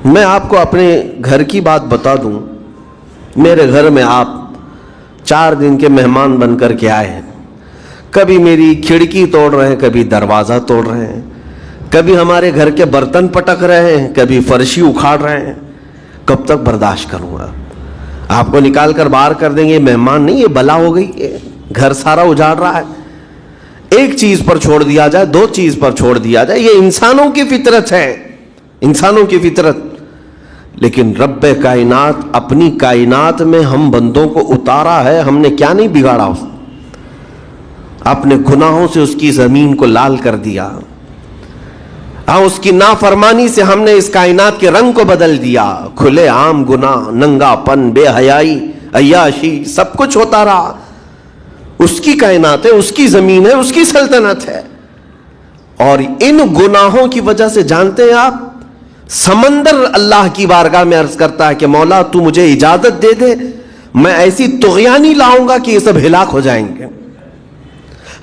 میں آپ کو اپنے گھر کی بات بتا دوں. میرے گھر میں آپ 4 دن کے مہمان بن کر کے آئے ہیں. کبھی میری کھڑکی توڑ رہے ہیں, کبھی دروازہ توڑ رہے ہیں, کبھی ہمارے گھر کے برتن پٹک رہے ہیں, کبھی فرشی اکھاڑ رہے ہیں. کب تک برداشت کروں گا؟ آپ کو نکال کر باہر کر دیں گے. مہمان نہیں, یہ بلا ہو گئی, گھر سارا اجاڑ رہا ہے. ایک چیز پر چھوڑ دیا جائے, 2 چیز پر چھوڑ دیا جائے, یہ انسانوں کی فطرت ہے, انسانوں کی فطرت. لیکن رب کائنات اپنی کائنات میں ہم بندوں کو اتارا ہے, ہم نے کیا نہیں بگاڑا؟ اپنے گناہوں سے اس کی زمین کو لال کر دیا. ہاں, اس کی نافرمانی سے ہم نے اس کائنات کے رنگ کو بدل دیا. کھلے عام گناہ, ننگا پن, بے حیائی, عیاشی, سب کچھ ہوتا رہا. اس کی کائنات ہے, اس کی زمین ہے, اس کی سلطنت ہے. اور ان گناہوں کی وجہ سے جانتے ہیں آپ, سمندر اللہ کی بارگاہ میں عرض کرتا ہے کہ مولا تو مجھے اجازت دے دے, میں ایسی طغیانی لاؤں گا کہ یہ سب ہلاک ہو جائیں گے.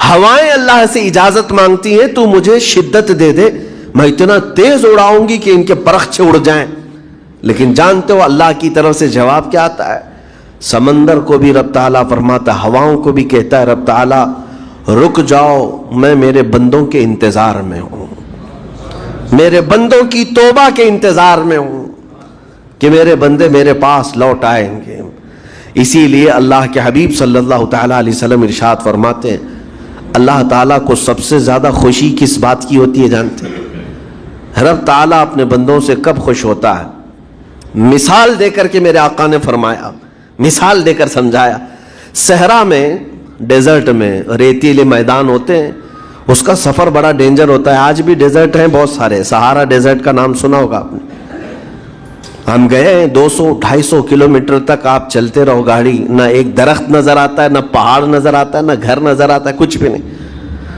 ہوائیں اللہ سے اجازت مانگتی ہیں, تو مجھے شدت دے دے, میں اتنا تیز اڑاؤں گی کہ ان کے پرخچے اڑ جائیں. لیکن جانتے ہو اللہ کی طرف سے جواب کیا آتا ہے؟ سمندر کو بھی رب تعالیٰ فرماتا ہے, ہواؤں کو بھی کہتا ہے رب تعالیٰ رک جاؤ, میں میرے بندوں کے انتظار میں ہوں, میرے بندوں کی توبہ کے انتظار میں ہوں کہ میرے بندے میرے پاس لوٹ آئیں گے. اسی لیے اللہ کے حبیب صلی اللہ تعالیٰ علیہ وسلم ارشاد فرماتے ہیں, اللہ تعالیٰ کو سب سے زیادہ خوشی کس بات کی ہوتی ہے جانتے ہیں؟ رب تعالیٰ اپنے بندوں سے کب خوش ہوتا ہے؟ مثال دے کر کے میرے آقا نے فرمایا, مثال دے کر سمجھایا. صحرا میں, ڈیزرٹ میں ریتیلے میدان ہوتے ہیں, اس کا سفر بڑا ڈینجر ہوتا ہے. آج بھی ڈیزرٹ ہیں بہت سارے, سہارا ڈیزرٹ کا نام سنا ہوگا آپ نے. ہم گئے ہیں, 200-250 کلومیٹر تک آپ چلتے رہو گاڑی, نہ ایک درخت نظر آتا ہے, نہ پہاڑ نظر آتا ہے, نہ گھر نظر آتا ہے, کچھ بھی نہیں.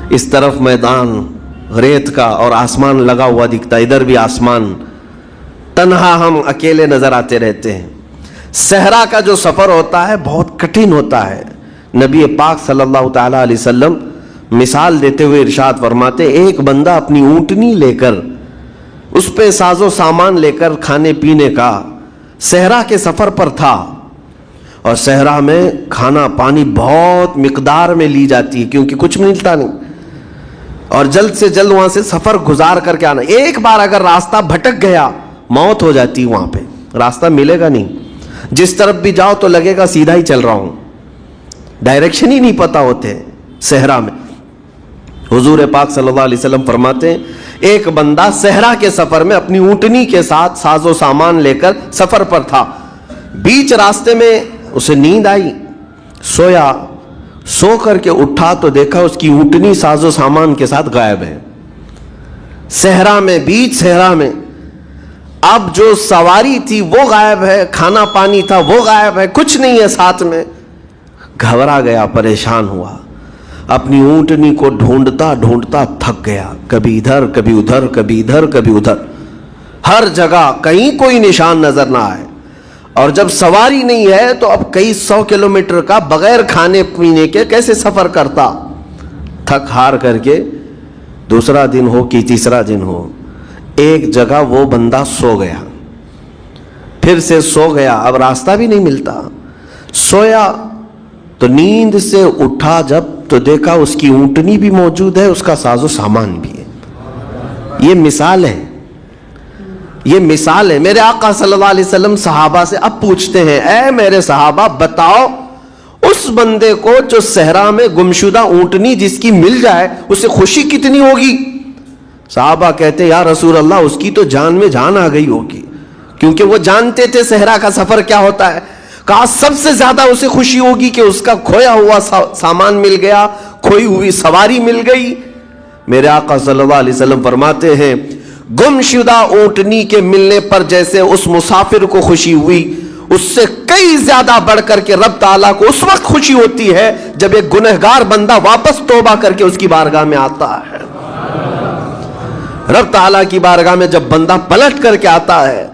اس طرف میدان ریت کا اور آسمان لگا ہوا دکھتا ہے, ادھر بھی آسمان. تنہا ہم اکیلے نظر آتے رہتے ہیں. صحرا کا جو سفر ہوتا ہے بہت کٹھن ہوتا ہے. نبی پاک صلی اللہ تعالیٰ علیہ وسلم مثال دیتے ہوئے ارشاد فرماتے, ایک بندہ اپنی اونٹنی لے کر, اس پہ ساز و سامان لے کر کھانے پینے کا صحرا کے سفر پر تھا. اور صحرا میں کھانا پانی بہت مقدار میں لی جاتی ہے کیونکہ کچھ ملتا نہیں, اور جلد سے جلد وہاں سے سفر گزار کر کے آنا. ایک بار اگر راستہ بھٹک گیا موت ہو جاتی, وہاں پہ راستہ ملے گا نہیں. جس طرف بھی جاؤ تو لگے گا سیدھا ہی چل رہا ہوں, ڈائریکشن ہی نہیں پتا ہوتے صحرا میں. حضور پاک صلی اللہ علیہ وسلم فرماتے ہیں, ایک بندہ صحرا کے سفر میں اپنی اونٹنی کے ساتھ ساز و سامان لے کر سفر پر تھا. بیچ راستے میں اسے نیند آئی, سویا, سو کر کے اٹھا تو دیکھا اس کی اونٹنی ساز و سامان کے ساتھ غائب ہے. صحرا میں, بیچ صحرا میں. اب جو سواری تھی وہ غائب ہے, کھانا پانی تھا وہ غائب ہے, کچھ نہیں ہے ساتھ میں. گھبرا گیا, پریشان ہوا, اپنی اونٹنی کو ڈھونڈتا ڈھونڈتا تھک گیا. کبھی ادھر کبھی ادھر, کبھی ادھر کبھی ادھر, ہر جگہ کہیں کوئی نشان نظر نہ آئے. اور جب سواری نہیں ہے تو اب کئی 100 کلومیٹر کا بغیر کھانے پینے کے کیسے سفر کرتا. تھک ہار کر کے دوسرا دن ہو کہ تیسرا دن ہو, ایک جگہ وہ بندہ سو گیا. پھر سے سو گیا, اب راستہ بھی نہیں ملتا. سویا تو نیند سے اٹھا جب تو دیکھا اس کی اونٹنی بھی موجود ہے, اس کا ساز و سامان بھی ہے. یہ مثال ہے, یہ مثال ہے. میرے آقا صلی اللہ علیہ وسلم صحابہ سے اب پوچھتے ہیں, اے میرے صحابہ بتاؤ اس بندے کو جو صحرا میں گمشدہ اونٹنی جس کی مل جائے اسے خوشی کتنی ہوگی؟ صحابہ کہتے یا رسول اللہ اس کی تو جان میں جان آ گئی ہوگی, کیونکہ وہ جانتے تھے صحرا کا سفر کیا ہوتا ہے. کہا سب سے زیادہ اسے خوشی ہوگی کہ اس کا کھویا ہوا سامان مل گیا, کھوئی ہوئی سواری مل گئی. میرے آقا صلی اللہ علیہ وسلم فرماتے ہیں, گمشدہ اونٹنی کے ملنے پر جیسے اس مسافر کو خوشی ہوئی, اس سے کئی زیادہ بڑھ کر کے رب تعالیٰ کو اس وقت خوشی ہوتی ہے جب ایک گنہگار بندہ واپس توبہ کر کے اس کی بارگاہ میں آتا ہے. رب تعالیٰ کی بارگاہ میں جب بندہ پلٹ کر کے آتا ہے,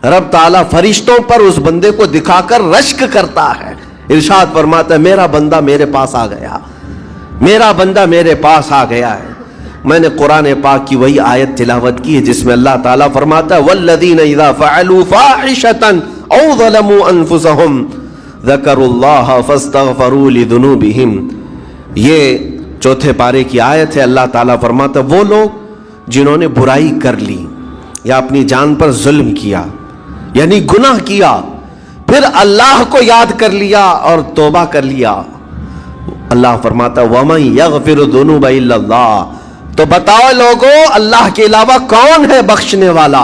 رب تعالیٰ فرشتوں پر اس بندے کو دکھا کر رشک کرتا ہے. ارشاد فرماتا ہے میرا بندہ میرے پاس آ گیا, میرا بندہ میرے پاس آ گیا ہے. میں نے قرآن پاک کی وہی آیت تلاوت کی ہے جس میں اللہ تعالیٰ فرماتا ہے والذین اذا فعلوا فاحشۃ او ظلموا انفسهم ذکروا اللہ فاستغفروا لذنوبہم. یہ چوتھے پارے کی آیت ہے. اللہ تعالیٰ فرماتا ہے وہ لوگ جنہوں نے برائی کر لی یا اپنی جان پر ظلم کیا یعنی گناہ کیا, پھر اللہ کو یاد کر لیا اور توبہ کر لیا. اللہ فرماتا وَمَن يَغْفِرُ الذُّنُوبَ إِلَّا اللَّهُ, تو بتاؤ لوگوں اللہ کے علاوہ کون ہے بخشنے والا.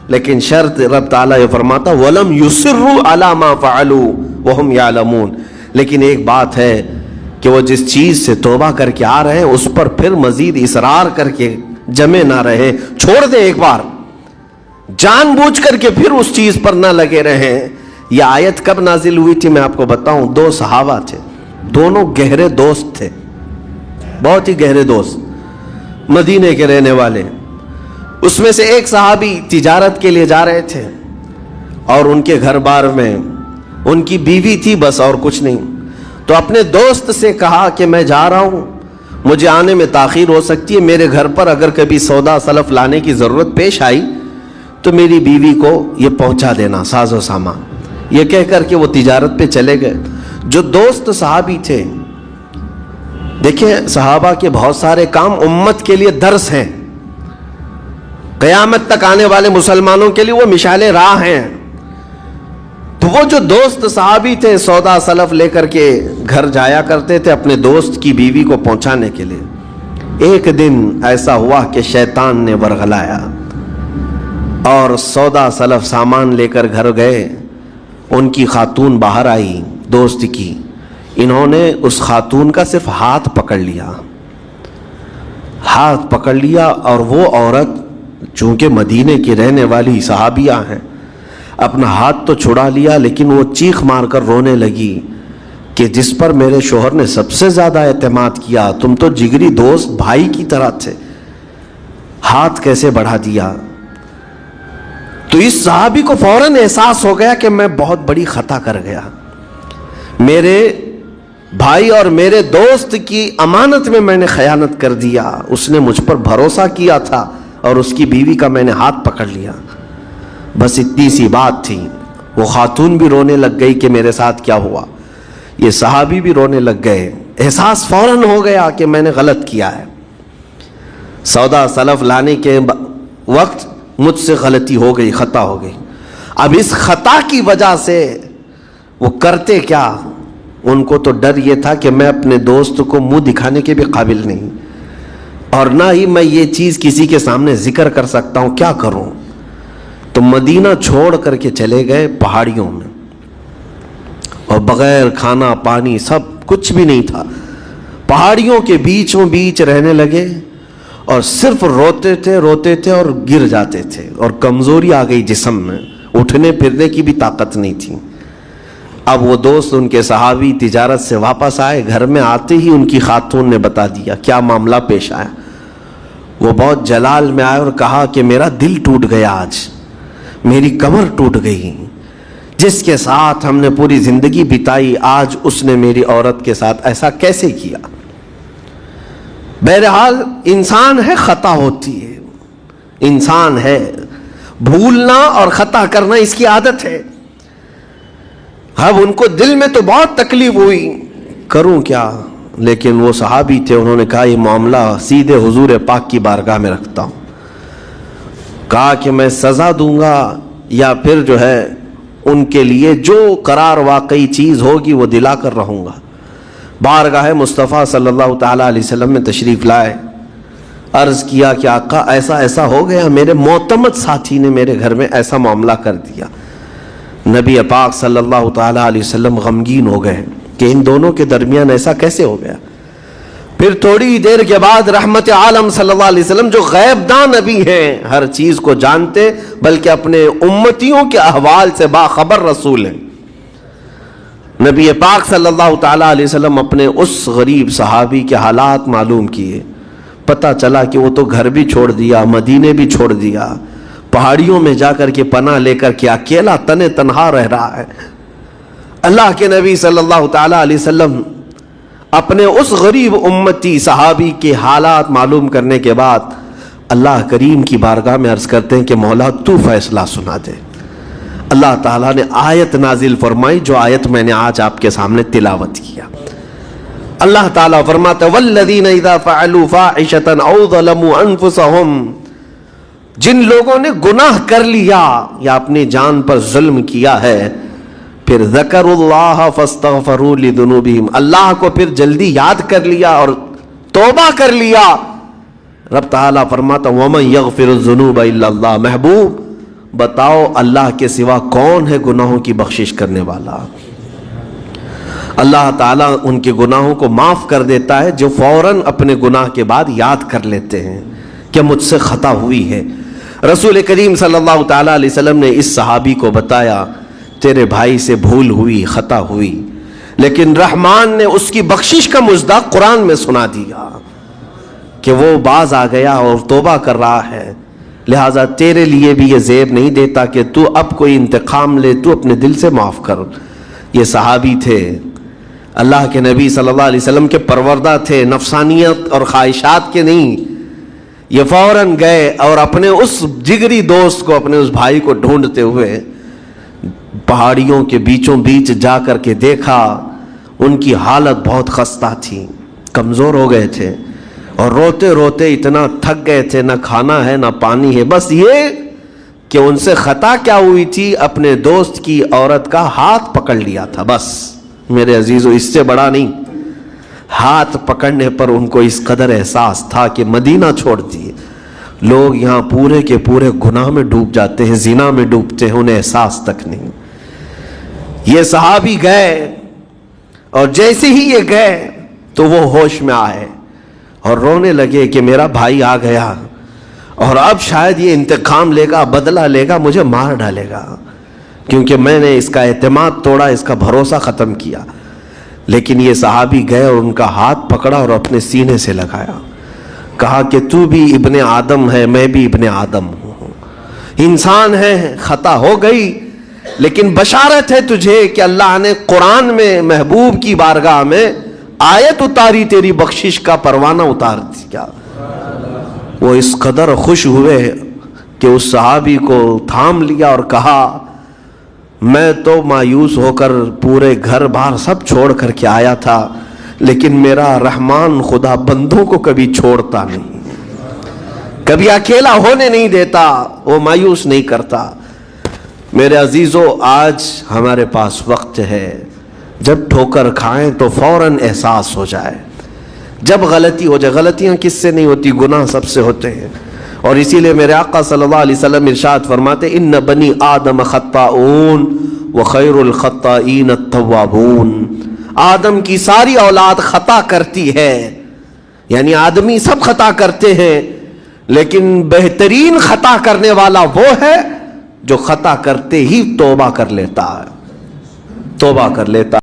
لیکن شرط رب تعالیٰ یہ فرماتا وَلَمْ يُصِرُّوا عَلَى مَا فَعَلُوا وَهُمْ يَعْلَمُونَ. لیکن ایک بات ہے کہ وہ جس چیز سے توبہ کر کے آ رہے ہیں اس پر پھر مزید اصرار کر کے جمے نہ رہے, چھوڑ دیں ایک بار, جان بوجھ کر کے پھر اس چیز پر نہ لگے رہیں. یہ آیت کب نازل ہوئی تھی میں آپ کو بتاؤں. دو صحابہ تھے, دونوں گہرے دوست تھے, بہت ہی گہرے دوست, مدینے کے رہنے والے. اس میں سے ایک صحابی تجارت کے لیے جا رہے تھے اور ان کے گھر بار میں ان کی بیوی تھی بس اور کچھ نہیں. تو اپنے دوست سے کہا کہ میں جا رہا ہوں, مجھے آنے میں تاخیر ہو سکتی ہے, میرے گھر پر اگر کبھی سودا سلف لانے کی ضرورت پیش آئی تو میری بیوی کو یہ پہنچا دینا ساز و سامان. یہ کہہ کر کے وہ تجارت پہ چلے گئے. جو دوست صحابی تھے, دیکھیں صحابہ کے بہت سارے کام امت کے لیے درس ہیں, قیامت تک آنے والے مسلمانوں کے لیے وہ مشعل راہ ہیں. تو وہ جو دوست صحابی تھے سودا سلف لے کر کے گھر جایا کرتے تھے اپنے دوست کی بیوی کو پہنچانے کے لیے. ایک دن ایسا ہوا کہ شیطان نے ورغلایا اور سودا سلف سامان لے کر گھر گئے. ان کی خاتون باہر آئی دوست کی, انہوں نے اس خاتون کا صرف ہاتھ پکڑ لیا اور وہ عورت چونکہ مدینے کی رہنے والی صحابیہ ہیں اپنا ہاتھ تو چھڑا لیا لیکن وہ چیخ مار کر رونے لگی کہ جس پر میرے شوہر نے سب سے زیادہ اعتماد کیا, تم تو جگری دوست بھائی کی طرح تھے, ہاتھ کیسے بڑھا دیا. تو اس صحابی کو فوراً احساس ہو گیا کہ میں بہت بڑی خطا کر گیا, میرے بھائی اور میرے دوست کی امانت میں نے خیانت کر دیا. اس نے مجھ پر بھروسہ کیا تھا اور اس کی بیوی کا میں نے ہاتھ پکڑ لیا. بس اتنی سی بات تھی. وہ خاتون بھی رونے لگ گئی کہ میرے ساتھ کیا ہوا, یہ صحابی بھی رونے لگ گئے. احساس فوراً ہو گیا کہ میں نے غلط کیا ہے, سودا سلف لانے کے وقت مجھ سے غلطی ہو گئی, خطا ہو گئی. اب اس خطا کی وجہ سے وہ کرتے کیا, ان کو تو ڈر یہ تھا کہ میں اپنے دوست کو منہ دکھانے کے بھی قابل نہیں اور نہ ہی میں یہ چیز کسی کے سامنے ذکر کر سکتا ہوں, کیا کروں. تو مدینہ چھوڑ کر کے چلے گئے پہاڑیوں میں اور بغیر کھانا پانی سب کچھ بھی نہیں تھا, پہاڑیوں کے بیچوں بیچ رہنے لگے اور صرف روتے تھے اور گر جاتے تھے اور کمزوری آ گئی جسم میں, اٹھنے پھرنے کی بھی طاقت نہیں تھی. اب وہ دوست ان کے صحابی تجارت سے واپس آئے, گھر میں آتے ہی ان کی خاتون نے بتا دیا کیا معاملہ پیش آیا. وہ بہت جلال میں آئے اور کہا کہ میرا دل ٹوٹ گیا, آج میری کمر ٹوٹ گئی, جس کے ساتھ ہم نے پوری زندگی بتائی آج اس نے میری عورت کے ساتھ ایسا کیسے کیا. بہرحال انسان ہے, خطا ہوتی ہے, انسان ہے, بھولنا اور خطا کرنا اس کی عادت ہے. اب ان کو دل میں تو بہت تکلیف ہوئی, کروں کیا, لیکن وہ صحابی تھے, انہوں نے کہا یہ معاملہ سیدھے حضور پاک کی بارگاہ میں رکھتا ہوں. کہا کہ میں سزا دوں گا یا پھر جو ہے ان کے لیے جو قرار واقعی چیز ہوگی وہ دلا کر رہوں گا. بارگاہ مصطفیٰ صلی اللہ تعالیٰ علیہ وسلم میں تشریف لائے, عرض کیا کہ آقا ایسا ایسا ہو گیا, میرے معتمد ساتھی نے میرے گھر میں ایسا معاملہ کر دیا. نبی پاک صلی اللہ تعالیٰ علیہ وسلم غمگین ہو گئے کہ ان دونوں کے درمیان ایسا کیسے ہو گیا. پھر تھوڑی دیر کے بعد رحمت عالم صلی اللہ علیہ وسلم جو غیب داں نبی ہیں, ہر چیز کو جانتے بلکہ اپنے امتیوں کے احوال سے باخبر رسول ہیں, نبی پاک صلی اللہ تعالیٰ علیہ وسلم اپنے اس غریب صحابی کے حالات معلوم کیے. پتہ چلا کہ وہ تو گھر بھی چھوڑ دیا, مدینے بھی چھوڑ دیا, پہاڑیوں میں جا کر کے پناہ لے کر کے اکیلا تنہا رہ رہا ہے. اللہ کے نبی صلی اللہ تعالیٰ علیہ وسلم اپنے اس غریب امتی صحابی کے حالات معلوم کرنے کے بعد اللہ کریم کی بارگاہ میں عرض کرتے ہیں کہ مولا تو فیصلہ سنا دے۔ اللہ تعالیٰ نے آیت نازل فرمائی، جو آیت میں نے آج آپ کے سامنے تلاوت کیا۔ اللہ تعالیٰ فرماتا ہے وَالَّذِينَ إِذَا فَعَلُوا فَاحِشَةً أَوْ ظَلَمُوا أَنفُسَهُمْ، جن لوگوں نے گناہ کر لیا یا اپنی جان پر ظلم کیا ہے، پھر ذکروا اللہ فاستغفروا لذنوبہم، اللہ کو پھر جلدی یاد کر لیا اور توبہ کر لیا، رب تعالیٰ فرماتا وَمَن يَغْفِرُ الذُّنُوبَ إِلَّا اللَّهُ، محبوب بتاؤ اللہ کے سوا کون ہے گناہوں کی بخشش کرنے والا؟ اللہ تعالیٰ ان کے گناہوں کو معاف کر دیتا ہے جو فوراً اپنے گناہ کے بعد یاد کر لیتے ہیں کہ مجھ سے خطا ہوئی ہے۔ رسول کریم صلی اللہ تعالیٰ علیہ وسلم نے اس صحابی کو بتایا تیرے بھائی سے بھول ہوئی، خطا ہوئی، لیکن رحمان نے اس کی بخشش کا مژدہ قرآن میں سنا دیا کہ وہ باز آ گیا اور توبہ کر رہا ہے، لہٰذا تیرے لیے بھی یہ زیب نہیں دیتا کہ تو اب کوئی انتقام لے، تو اپنے دل سے معاف کر۔ یہ صحابی تھے، اللہ کے نبی صلی اللہ علیہ وسلم کے پروردہ تھے، نفسانیت اور خواہشات کے نہیں۔ یہ فوراً گئے اور اپنے اس جگری دوست کو، اپنے اس بھائی کو ڈھونڈتے ہوئے پہاڑیوں کے بیچوں بیچ جا کر کے دیکھا، ان کی حالت بہت خستہ تھی، کمزور ہو گئے تھے اور روتے روتے اتنا تھک گئے تھے، نہ کھانا ہے نہ پانی ہے، بس یہ کہ ان سے خطا کیا ہوئی تھی، اپنے دوست کی عورت کا ہاتھ پکڑ لیا تھا، بس میرے عزیزو اس سے بڑا نہیں۔ ہاتھ پکڑنے پر ان کو اس قدر احساس تھا کہ مدینہ چھوڑ دیے، لوگ یہاں پورے کے پورے گناہ میں ڈوب جاتے ہیں، زنا میں ڈوبتے ہیں، انہیں احساس تک نہیں۔ یہ صحابی گئے اور جیسے ہی یہ گئے تو وہ ہوش میں آئے اور رونے لگے کہ میرا بھائی آ گیا اور اب شاید یہ انتقام لے گا، بدلہ لے گا، مجھے مار ڈالے گا، کیونکہ میں نے اس کا اعتماد توڑا، اس کا بھروسہ ختم کیا۔ لیکن یہ صحابی گئے اور ان کا ہاتھ پکڑا اور اپنے سینے سے لگایا، کہا کہ تو بھی ابن آدم ہے، میں بھی ابن آدم ہوں، انسان ہے، خطا ہو گئی، لیکن بشارت ہے تجھے کہ اللہ نے قرآن میں محبوب کی بارگاہ میں آیت اتاری، تیری بخشش کا پروانہ اتار دیا۔ وہ اس قدر خوش ہوئے کہ اس صحابی کو تھام لیا اور کہا میں تو مایوس ہو کر پورے گھر بار سب چھوڑ کر کے آیا تھا، لیکن میرا رحمان خدا بندوں کو کبھی چھوڑتا نہیں، کبھی اکیلا ہونے نہیں دیتا، وہ مایوس نہیں کرتا۔ میرے عزیزو آج ہمارے پاس وقت ہے، جب ٹھوکر کھائیں تو فوراً احساس ہو جائے، جب غلطی ہو جائے، غلطیاں کس سے نہیں ہوتی، گناہ سب سے ہوتے ہیں، اور اسی لیے میرے آقا صلی اللہ علیہ وسلم ارشاد فرماتے ان بنی آدم خطاؤون وخیر الخطائین التوابون، آدم کی ساری اولاد خطا کرتی ہے، یعنی آدمی سب خطا کرتے ہیں، لیکن بہترین خطا کرنے والا وہ ہے جو خطا کرتے ہی توبہ کر لیتا ہے، توبہ کر لیتا